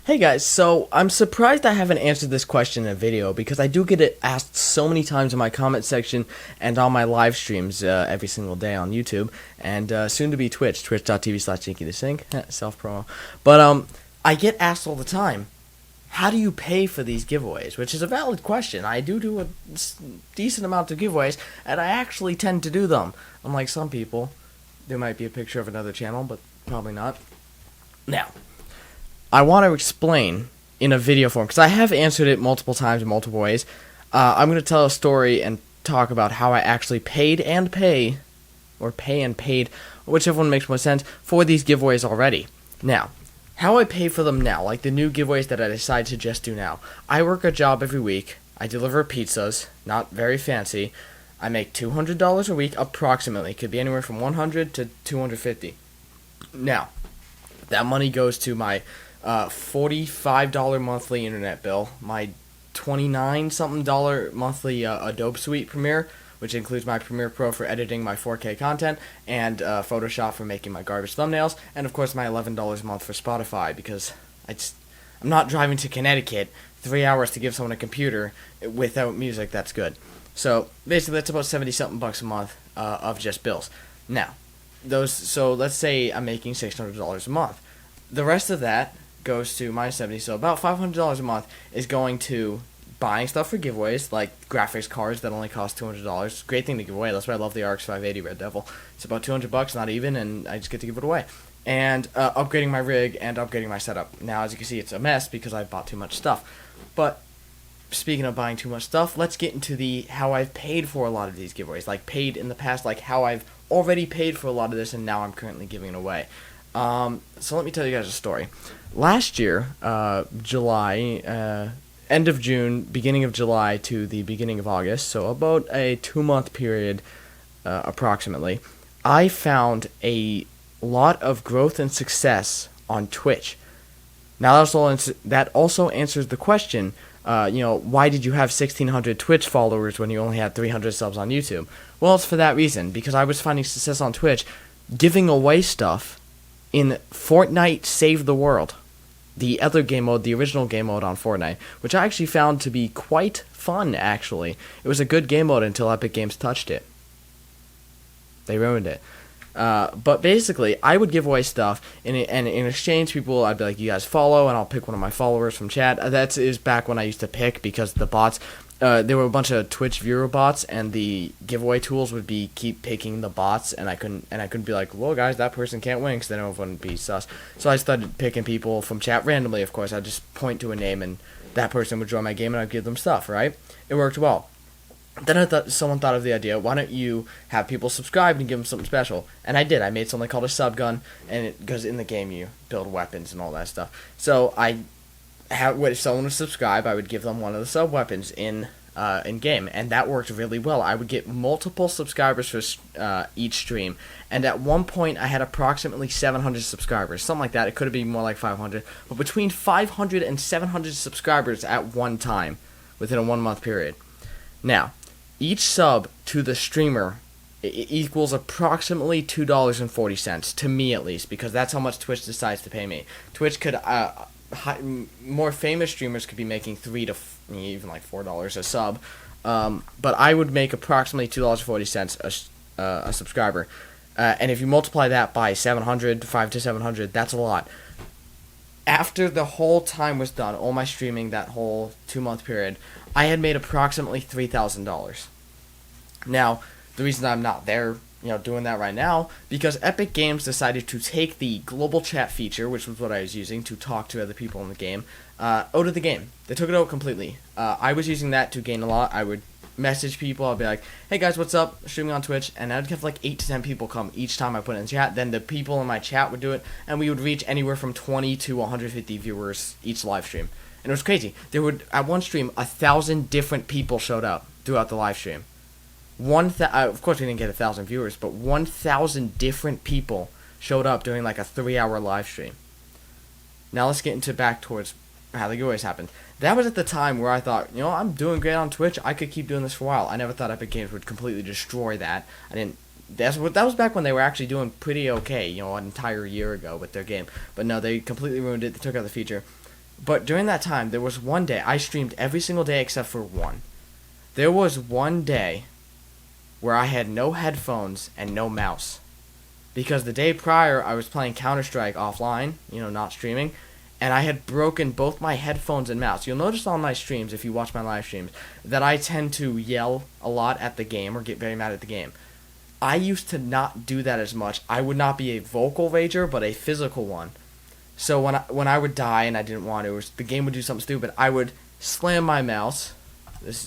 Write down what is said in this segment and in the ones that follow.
Hey guys, so I'm surprised I haven't answered this question in a video because I do get it asked so many times in my comment section and on my live streams every single day on YouTube and soon to be Twitch, twitch.tv/JinkyTheSync, self-promo. But I get asked all the time, how do you pay for these giveaways? Which is a valid question. I do a decent amount of giveaways and I actually tend to do them. Unlike some people, there might be a picture of another channel, but probably not. Now, I want to explain in a video form, because I have answered it multiple times in multiple ways. I'm going to tell a story and talk about how I actually paid and pay, or pay and paid, whichever one makes more sense, for these giveaways already. Now, how I pay for them now, like the new giveaways that I decide to just do now. I work a job every week. I deliver pizzas, not very fancy. I make $200 a week, approximately. Could be anywhere from $100 to $250. Now, that money goes to my $45 monthly internet bill, my $29-something monthly Adobe Suite Premiere, which includes my Premiere Pro for editing my 4K content, and Photoshop for making my garbage thumbnails, and of course my $11 a month for Spotify, because I'm not driving to Connecticut 3 hours to give someone a computer without music that's good. So basically that's about 70-something bucks a month of just bills. Now, so let's say I'm making $600 a month. The rest of that goes to minus 70, so about $500 a month is going to buying stuff for giveaways, like graphics cards that only cost $200. Great thing to give away. That's why I love the RX 580 Red Devil. It's about $200, not even, and I just get to give it away. And upgrading my rig and upgrading my setup. Now, as you can see, it's a mess because I bought too much stuff. But speaking of buying too much stuff, let's get into how I've paid for a lot of these giveaways. Like paid in the past, like how I've already paid for a lot of this, and now I'm currently giving it away. So let me tell you guys a story. Last year, July, end of June, beginning of July to the beginning of August, so about a 2-month period, approximately, I found a lot of growth and success on Twitch. Now that also answers the question, why did you have 1,600 Twitch followers when you only had 300 subs on YouTube? Well, it's for that reason, because I was finding success on Twitch giving away stuff in Fortnite Save the World, the other game mode, the original game mode on Fortnite, which I actually found to be quite fun, actually. It was a good game mode until Epic Games touched it. They ruined it. But basically, I would give away stuff, and in exchange, I'd be like, you guys follow, and I'll pick one of my followers from chat. That is back when I used to pick, because the bots, there were a bunch of Twitch viewer bots, and the giveaway tools would be keep picking the bots, and I couldn't be like, well, guys, that person can't win, because then it wouldn't be sus. So I started picking people from chat randomly, of course. I'd just point to a name, and that person would join my game, and I'd give them stuff, right? It worked well. Then someone thought of the idea, why don't you have people subscribe and give them something special? And I did. I made something called a sub gun, and because in the game you build weapons and all that stuff. So if someone would subscribe, I would give them one of the sub weapons in game, and that worked really well. I would get multiple subscribers for each stream, and at one point I had approximately 700 subscribers, something like that. It could have been more like 500, but between 500 and 700 subscribers at one time within a 1-month period. Now, each sub to the streamer equals approximately $2.40, to me at least, because that's how much Twitch decides to pay me. Twitch could, more famous streamers could be making $3 to even like $4 a sub, but I would make approximately $2.40 a subscriber, and if you multiply that by 700, 5 to 700, that's a lot. After the whole time was done, all my streaming, that whole 2-month period, I had made approximately $3,000. Now, the reason I'm not there, doing that right now, because Epic Games decided to take the global chat feature, which was what I was using to talk to other people in the game, out of the game. They took it out completely. I was using that to gain a lot. I would message people. I'd be like, hey guys, what's up? Streaming on Twitch. And I'd have like 8 to 10 people come each time I put it in chat. Then the people in my chat would do it, and we would reach anywhere from 20 to 150 viewers each live stream. And it was crazy. There would, at one stream, 1,000 different people showed up throughout the live stream. Of course we didn't get 1,000 viewers, but 1,000 different people showed up during like a 3-hour live stream. Now let's get back towards how the giveaways happened. That was at the time where I thought, I'm doing great on Twitch. I could keep doing this for a while. I never thought Epic Games would completely destroy that. That was back when they were actually doing pretty okay, an entire year ago with their game. But no, they completely ruined it. They took out the feature. But during that time, there was one day I streamed every single day except for one. There was one day where I had no headphones and no mouse. Because the day prior, I was playing Counter-Strike offline, not streaming, and I had broken both my headphones and mouse. You'll notice on my streams, if you watch my live streams, that I tend to yell a lot at the game or get very mad at the game. I used to not do that as much. I would not be a vocal rager, but a physical one. So when I would die and I didn't want to, or the game would do something stupid, I would slam my mouse.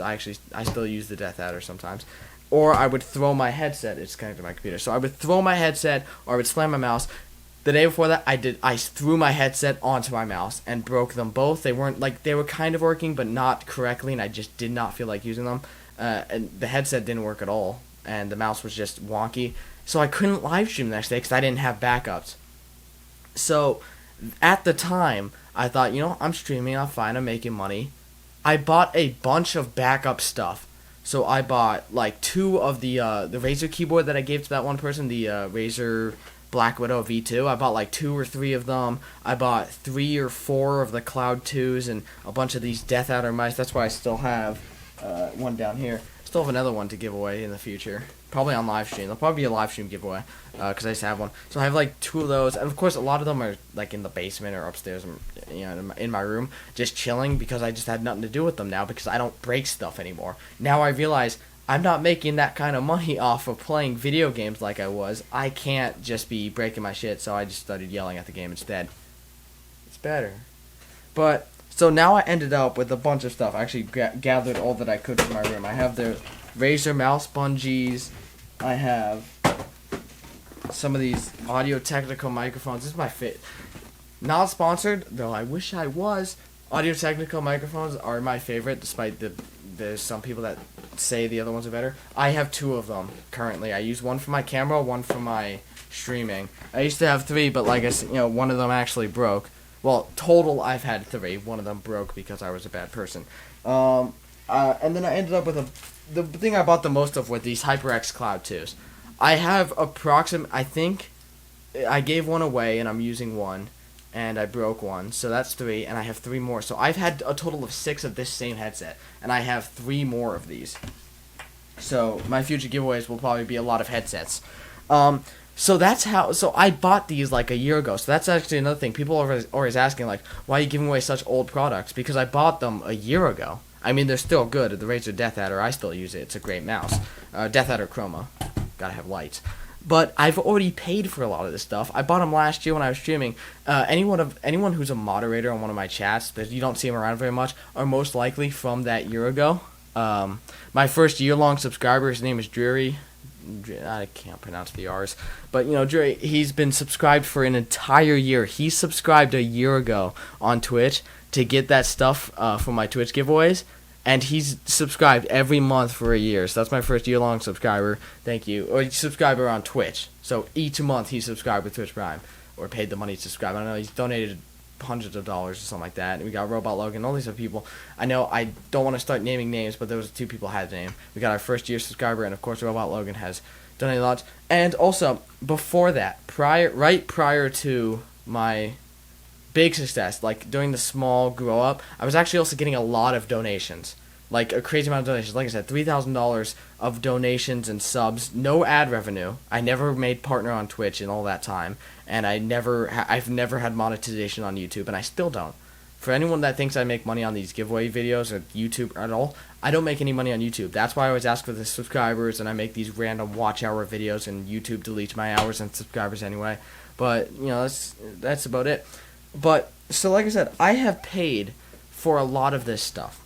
I still use the Death Adder sometimes. Or I would throw my headset. It's connected to my computer. So I would throw my headset, or I would slam my mouse. The day before that, I threw my headset onto my mouse and broke them both. They were kind of working, but not correctly, and I just did not feel like using them. And the headset didn't work at all, and the mouse was just wonky. So I couldn't live stream the next day because I didn't have backups. So at the time, I thought, I'm streaming, I'm fine, I'm making money. I bought a bunch of backup stuff. So I bought like 2 of the Razer keyboard that I gave to that one person, the Razer Black Widow V2. I bought like 2 or 3 of them. I bought 3 or 4 of the Cloud 2s and a bunch of these Death Adder mice. That's why I still have one down here. Still have another one to give away in the future. Probably on live stream. There'll probably be a live stream giveaway because I just have one. So I have like 2 of those, and of course a lot of them are like in the basement or upstairs, in my room, just chilling because I just had nothing to do with them now because I don't break stuff anymore. Now I realize I'm not making that kind of money off of playing video games like I was. I can't just be breaking my shit, so I just started yelling at the game instead. It's better. But so now I ended up with a bunch of stuff. I actually gathered all that I could from my room. I have the Razer mouse bungees. I have some of these Audio-Technica microphones. This is my fit. Not sponsored, though I wish I was. Audio-Technica microphones are my favorite, despite there's some people that say the other ones are better. I have 2 of them currently. I use one for my camera, one for my streaming. I used to have 3, but like I said, one of them actually broke. Well, total I've had 3. One of them broke because I was a bad person. And then I ended up with the thing I bought the most of were these HyperX Cloud 2s. I have I think I gave one away and I'm using one, and I broke one, so that's 3, and I have 3 more. So I've had a total of 6 of this same headset, and I have 3 more of these. So my future giveaways will probably be a lot of headsets. So that's how. So I bought these like a year ago. So that's actually another thing. People are always asking like, why are you giving away such old products? Because I bought them a year ago. I mean, they're still good. The Razer Death Adder, I still use it. It's a great mouse. Death Adder Chroma. Gotta have lights. But I've already paid for a lot of this stuff. I bought them last year when I was streaming. Anyone who's a moderator on one of my chats, that you don't see them around very much, are most likely from that year ago. My first year-long subscriber, his name is Drury. I can't pronounce the R's. But, Drury, he's been subscribed for an entire year. He subscribed a year ago on Twitch to get that stuff for my Twitch giveaways. And he's subscribed every month for a year. So that's my first year-long subscriber. Thank you. Or subscriber on Twitch. So each month he subscribed with Twitch Prime. Or paid the money to subscribe. I don't know, he's donated hundreds of dollars or something like that. And we got Robot Logan, all these other people. I know I don't want to start naming names, but those 2 people had the name. We got our first year subscriber, and of course Robot Logan has donated lots. And also, before that, right prior to my big success, like during the small grow up, I was actually also getting a lot of donations, like a crazy amount of donations. Like I said, $3,000 of donations and subs, no ad revenue. I never made partner on Twitch in all that time, and I've never had monetization on YouTube, and I still don't. For anyone that thinks I make money on these giveaway videos or YouTube at all, I don't make any money on YouTube. That's why I always ask for the subscribers, and I make these random watch hour videos, and YouTube deletes my hours and subscribers anyway. But that's about it. But, so like I said, I have paid for a lot of this stuff.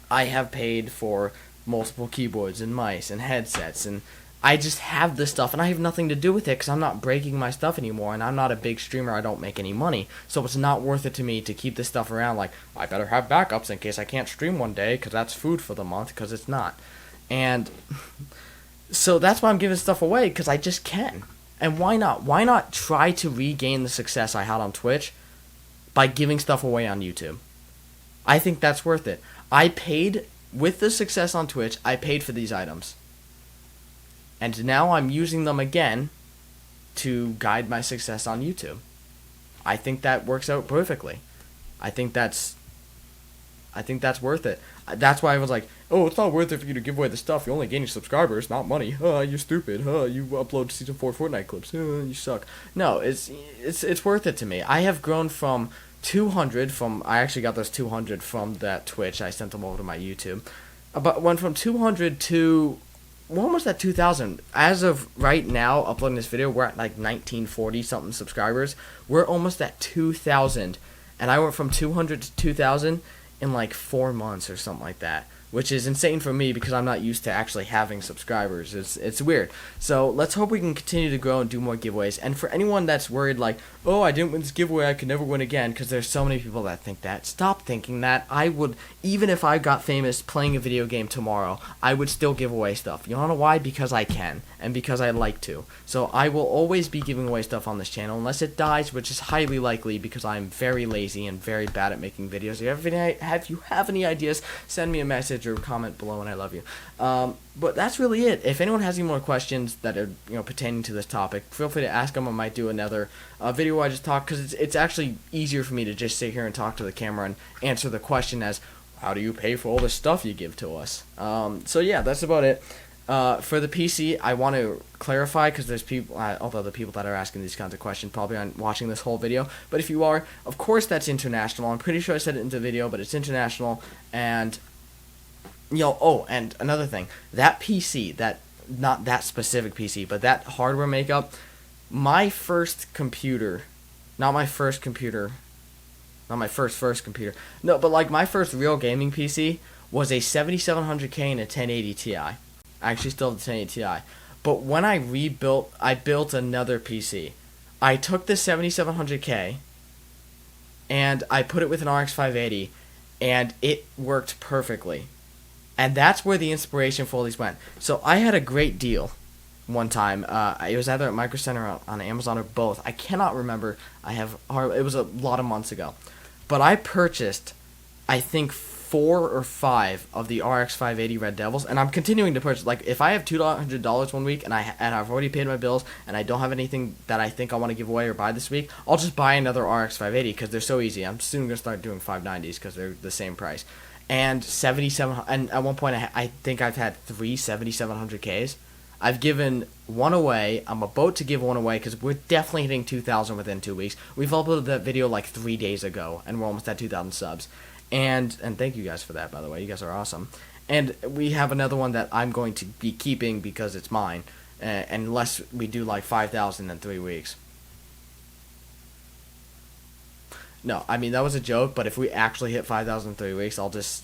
I have paid for multiple keyboards and mice and headsets, and I just have this stuff, and I have nothing to do with it because I'm not breaking my stuff anymore, and I'm not a big streamer. I don't make any money, so it's not worth it to me to keep this stuff around. Like, I better have backups in case I can't stream one day because that's food for the month, because it's not. And so that's why I'm giving stuff away, because I just can. And why not? Why not try to regain the success I had on Twitch by giving stuff away on YouTube? I think that's worth it. I paid, with the success on Twitch, I paid for these items. And now I'm using them again to guide my success on YouTube. I think that works out perfectly. I think that's worth it. That's why I was like, oh, it's not worth it for you to give away the stuff. You're only gaining subscribers, not money. You're stupid. You upload season 4 Fortnite clips. You suck. No, it's worth it to me. I have grown from 200 from, I actually got those 200 from that Twitch. I sent them over to my YouTube. But went from 200 to, we're almost at 2,000. As of right now, uploading this video, we're at like 1940 something subscribers. We're almost at 2,000. And I went from 200 to 2,000 in like 4 months or something like that, which is insane for me because I'm not used to actually having subscribers. It's weird. So let's hope we can continue to grow and do more giveaways. And for anyone that's worried like, oh, I didn't win this giveaway, I could never win again, because there's so many people that think that. Stop thinking that. I would, even if I got famous playing a video game tomorrow, I would still give away stuff. You wanna know why? Because I can, and because I like to. So I will always be giving away stuff on this channel, unless it dies, which is highly likely because I'm very lazy and very bad at making videos. If you have any ideas, send me a message or comment below, and I love you. But that's really it. If anyone has any more questions that are pertaining to this topic, feel free to ask them. I might do another video where I just talk, because it's actually easier for me to just sit here and talk to the camera and answer the question as, how do you pay for all the stuff you give to us? So yeah, that's about it. For the PC, I want to clarify, because there's people, although the people that are asking these kinds of questions probably aren't watching this whole video, but if you are, of course that's international. I'm pretty sure I said it in the video, but it's international. And oh, and another thing, that PC, not that specific PC, but that hardware makeup, my first computer, not my first computer, not my first computer, no, but like my first real gaming PC was a 7700K and a 1080 Ti. I actually still have the 1080 Ti. But when I built another PC. I took the 7700K and I put it with an RX 580, and it worked perfectly. And that's where the inspiration for all these went. So I had a great deal one time. It was either at Micro Center or on Amazon or both. I cannot remember. It was a lot of months ago. But I purchased, I think, 4 or 5 of the RX 580 Red Devils, and I'm continuing to purchase. Like, if I have $200 one week and I've already paid my bills and I don't have anything that I think I want to give away or buy this week, I'll just buy another RX 580 because they're so easy. I'm soon gonna start doing 590s because they're the same price. And 77, and at one point I think I've had 3 7700Ks. I've given one away. I'm about to give one away because we're definitely hitting 2,000 within 2 weeks. We've uploaded that video like 3 days ago, and we're almost at 2,000 subs. And thank you guys for that, by the way. You guys are awesome. And we have another one that I'm going to be keeping because it's mine, unless we do like 5,000 in 3 weeks. No, I mean, that was a joke, but if we actually hit 5,000 in 3 weeks, I'll just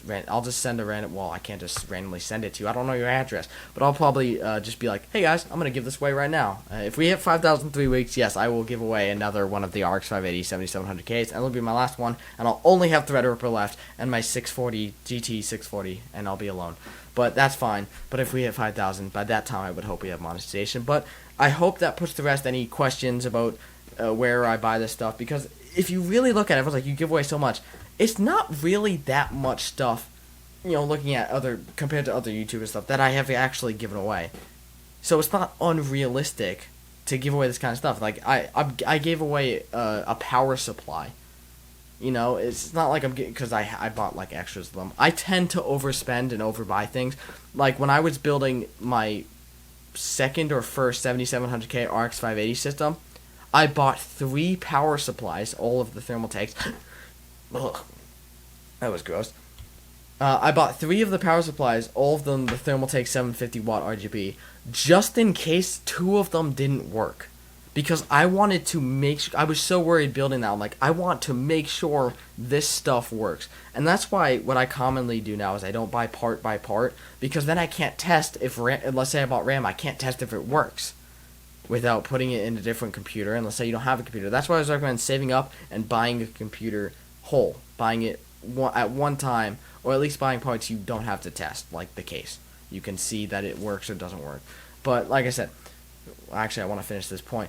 send a random, well, I can't just randomly send it to you. I don't know your address, but I'll probably just be like, hey guys, I'm going to give this away right now. If we hit 5,000 in 3 weeks, yes, I will give away another one of the RX 580 7700Ks, and it'll be my last one, and I'll only have Threadripper left, and my 640, GT 640, and I'll be alone. But that's fine. But if we hit 5,000, by that time I would hope we have monetization. But I hope that puts to rest any questions about where I buy this stuff, because if you really look at it, everyone's like, you give away so much. It's not really that much stuff, looking at compared to other YouTubers stuff that I have actually given away. So it's not unrealistic to give away this kind of stuff. Like, I gave away a power supply. It's not like I'm getting, because I bought like extras of them. I tend to overspend and overbuy things. Like when I was building my second or first 7700K RX 580 system, I bought 3 power supplies, all of the thermal tanks. Ugh, that was gross. I bought 3 of the power supplies, all of them the Thermaltake 750 watt RGB, just in case 2 of them didn't work. Because I wanted to make sure, I was so worried building that, I'm like, I want to make sure this stuff works. And that's why what I commonly do now is I don't buy part by part, because then I can't test if let's say I bought RAM, I can't test if it works without putting it in a different computer, and let's say you don't have a computer. That's why I was recommending saving up and buying a computer whole, buying it at one time, or at least buying parts you don't have to test, like the case. You can see that it works or doesn't work. But like I said, actually I want to finish this point.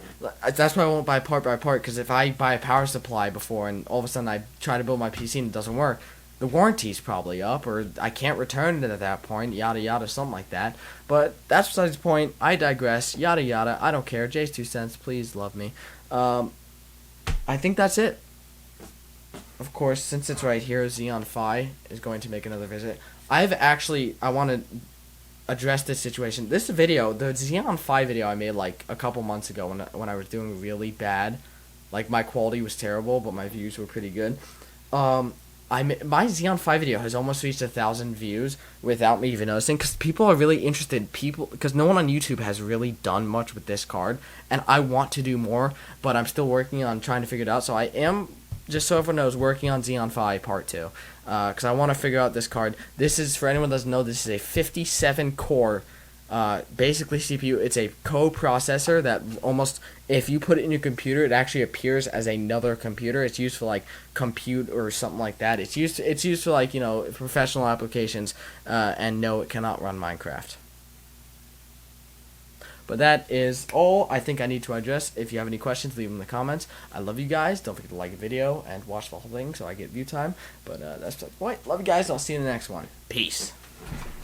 That's why I won't buy part by part, because if I buy a power supply before and all of a sudden I try to build my PC and it doesn't work, the warranty's probably up, or I can't return it at that point, yada yada, something like that. But that's besides the point. I digress, yada yada, I don't care. Jay's 2 cents, please love me. I think that's it. of course, since it's right here, Xeon Phi is going to make another visit. I want to address this situation. This video, the Xeon Phi video I made like a couple months ago when I was doing really bad, like my quality was terrible, but my views were pretty good. My Xeon Phi video has almost reached 1,000 views without me even noticing, because people are really interested. Because no one on YouTube has really done much with this card, and I want to do more, but I'm still working on trying to figure it out. So I am, just so everyone knows, working on Xeon Phi Part 2, because I want to figure out this card. This is, for anyone that doesn't know, this is a 57 core basically CPU. It's a co-processor that almost, if you put it in your computer, it actually appears as another computer. It's used for like compute or something like that. It's used for like, professional applications, and no, it cannot run Minecraft. But that is all I think I need to address. If you have any questions, leave them in the comments. I love you guys. Don't forget to like the video and watch the whole thing so I get view time. But that's the point. Love you guys. I'll see you in the next one. Peace.